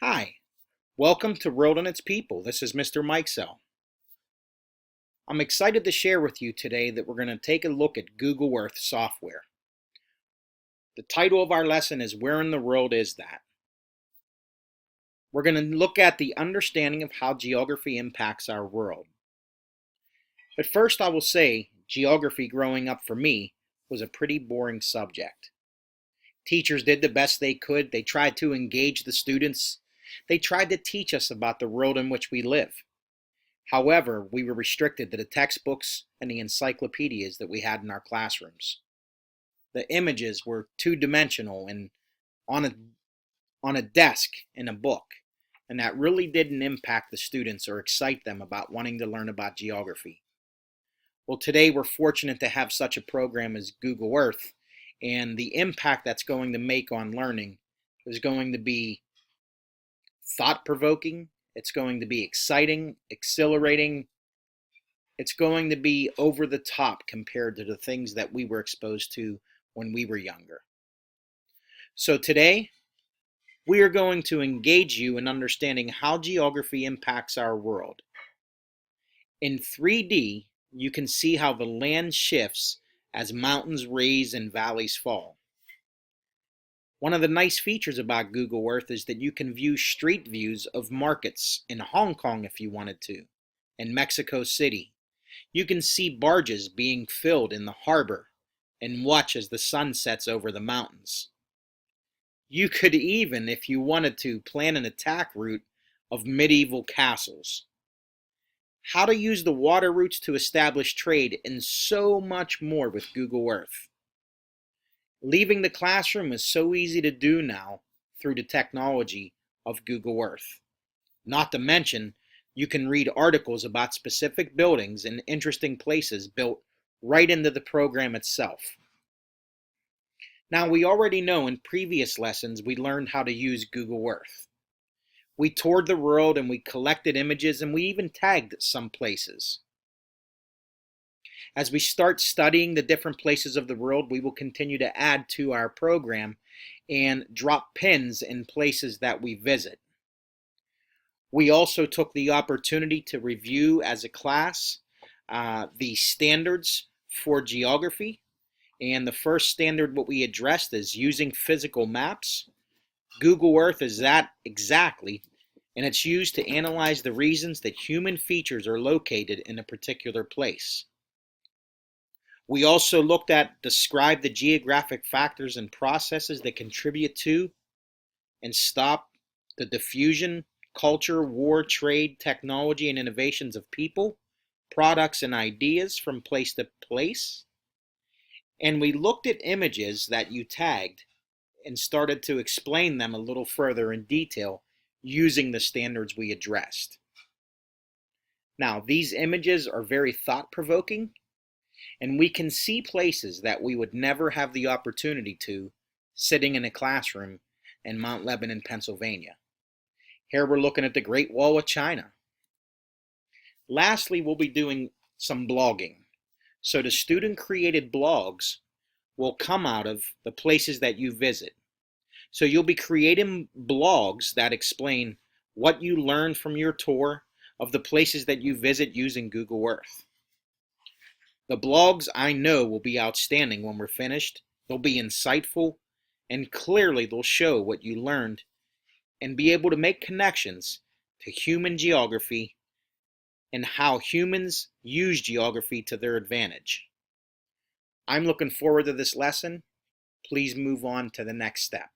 Hi, welcome to World and Its People. This is Mr. Mike Sell. I'm excited to share with you today that we're going to take a look at Google Earth software. The title of our lesson is Where in the World Is That? We're going to look at the understanding of how geography impacts our world. But first I will say, geography growing up for me was a pretty boring subject. Teachers did the best they could. They tried to engage the students. They tried to teach us about the world in which we live. However, we were restricted to the textbooks and the encyclopedias that we had in our classrooms. The images were two-dimensional and on a desk in a book, and that really didn't impact the students or excite them about wanting to learn about geography. Well, today we're fortunate to have such a program as Google Earth, and the impact that's going to make on learning is going to be thought-provoking. It's going to be exciting, exhilarating. It's going to be over the top compared to the things that we were exposed to when we were younger. So today, we are going to engage you in understanding how geography impacts our world. In 3D, you can see how the land shifts as mountains raise and valleys fall. One of the nice features about Google Earth is that you can view street views of markets in Hong Kong if you wanted to, in Mexico City. You can see barges being filled in the harbor and watch as the sun sets over the mountains. You could even, if you wanted to, plan an attack route of medieval castles. How to use the water routes to establish trade and so much more with Google Earth. Leaving the classroom is so easy to do now through the technology of Google Earth. Not to mention, you can read articles about specific buildings and interesting places built right into the program itself. Now, we already know in previous lessons we learned how to use Google Earth. We toured the world and we collected images and we even tagged some places. As we start studying the different places of the world, we will continue to add to our program and drop pins in places that we visit. We also took the opportunity to review as a class the standards for geography. And the first standard what we addressed is using physical maps. Google Earth is that exactly, and it's used to analyze the reasons that human features are located in a particular place. We also looked at describe the geographic factors and processes that contribute to and stop the diffusion, culture, war, trade, technology, and innovations of people, products, and ideas from place to place. And we looked at images that you tagged and started to explain them a little further in detail using the standards we addressed. Now, these images are very thought-provoking, and we can see places that we would never have the opportunity to sitting in a classroom in Mount Lebanon, Pennsylvania. Here we're looking at the Great Wall of China. Lastly, we'll be doing some blogging. So the student-created blogs will come out of the places that you visit. So you'll be creating blogs that explain what you learned from your tour of the places that you visit using Google Earth. The blogs I know will be outstanding when we're finished. They'll be insightful, and clearly they'll show what you learned and be able to make connections to human geography and how humans use geography to their advantage. I'm looking forward to this lesson. Please move on to the next step.